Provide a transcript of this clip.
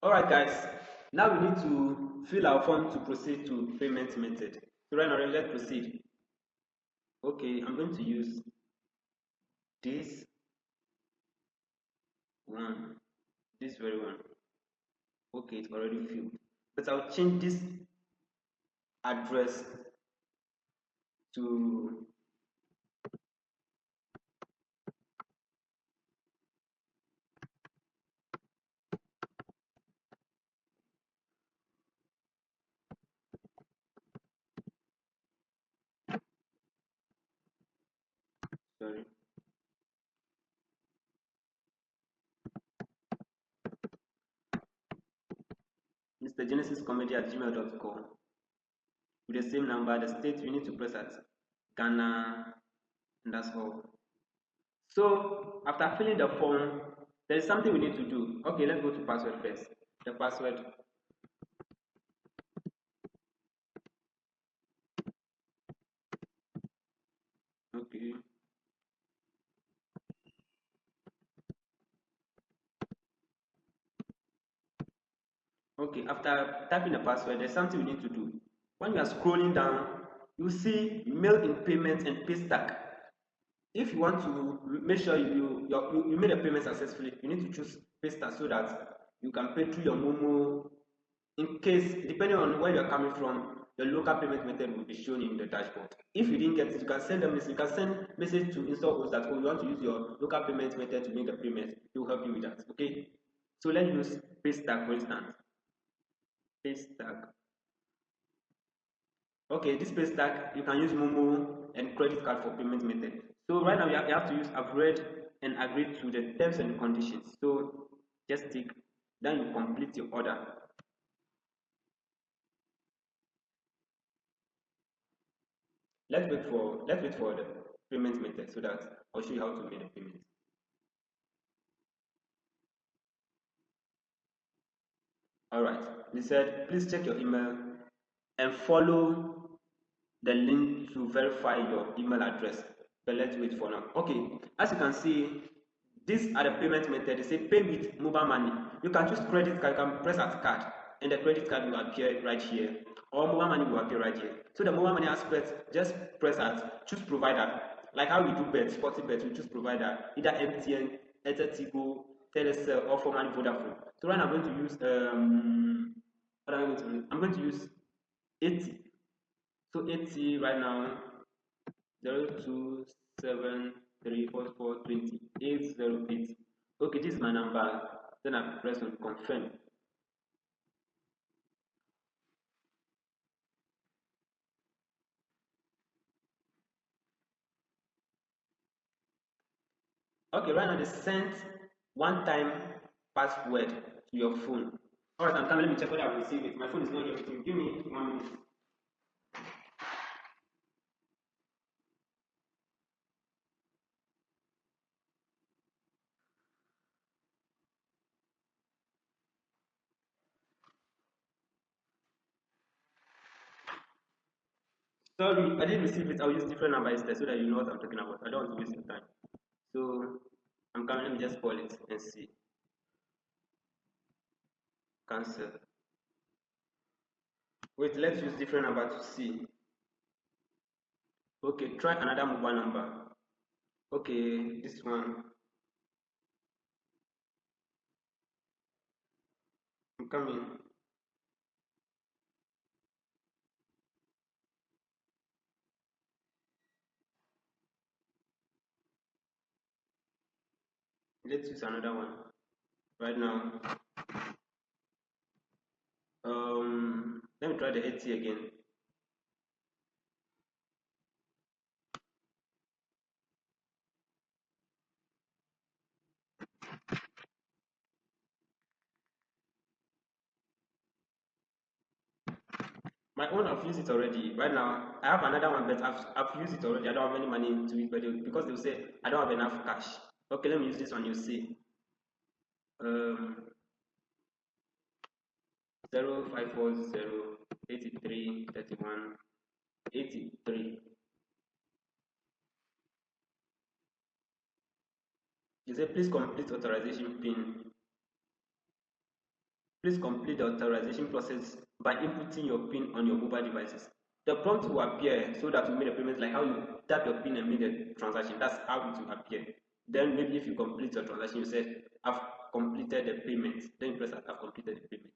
Alright guys, now we need to fill our form to proceed to payment method. So right now let's proceed. Okay, I'm going to use this one, this very one. Okay, it's already filled. But I'll change this address to sorry. Mr. Genesis Comedy at gmail.com with the same number, the state you need to press at Ghana, and that's all. So after filling the form, there is something we need to do. Okay, let's go to password first. The password. Okay. Okay, after typing the password, there's something we need to do. When you are scrolling down, you see mail in payment and pay stack. If you want to make sure you made a payment successfully, you need to choose pay stack so that you can pay through your Momo. In case, depending on where you're coming from, the local payment method will be shown in the dashboard. If you didn't get it, you can send a message. You can send message to install host that, oh, you want to use your local payment method to make the payment. It will help you with that. Okay. So let's use Paystack for instance. Paystack. Okay, this Paystack you can use Momo and credit card for payment method. So right now you have to use I've read and agreed to the terms and conditions. So just tick, then you complete your order. Let's wait for the payment method so that I'll show you how to make the payment. Alright, they said please check your email and follow the link to verify your email address. But let's wait for now. Okay, as you can see, these are the payment methods. They say pay with mobile money. You can choose credit card, you can press at card, and the credit card will appear right here, or mobile money will appear right here. So the mobile money aspect, just press at choose provider. Like how we do bet, sporting bet, we choose provider, either MTN, Airtel Tigo, Telecel, or formerly Vodafone. So right now I'm going to use what am I going to use? I'm going to use 80. So 80 right now 027344420 Okay, this is my number. Then I press on confirm. Okay, right now they sent one time password to your phone. Alright, I'm coming. Let me check whether I will receive it. My phone is not here with me. Give me 1 minute. Sorry, I didn't receive it. I'll use different number instead so that you know what I'm talking about. I don't want to waste your time. So I'm coming. Let me just call it and see. Cancel. Wait, let's use different number to see. Okay, try another mobile number. Okay, this one. I'm coming. Let's use another one right now. Let me try the 80 again. My own, I've used it already. Right now, I have another one, but I've used it already. I don't have any money into it, but because they'll say I don't have enough cash. Okay, let me use this one. You see, um, 0540 83 31 83. You say please complete authorization pin. Please complete the authorization process by inputting your PIN on your mobile devices. The prompt will appear so that you make the payment like how you tap your PIN and make the transaction. That's how it will appear. Then maybe if you complete your transaction, you say, I've completed the payment. Then you press I've completed the payment.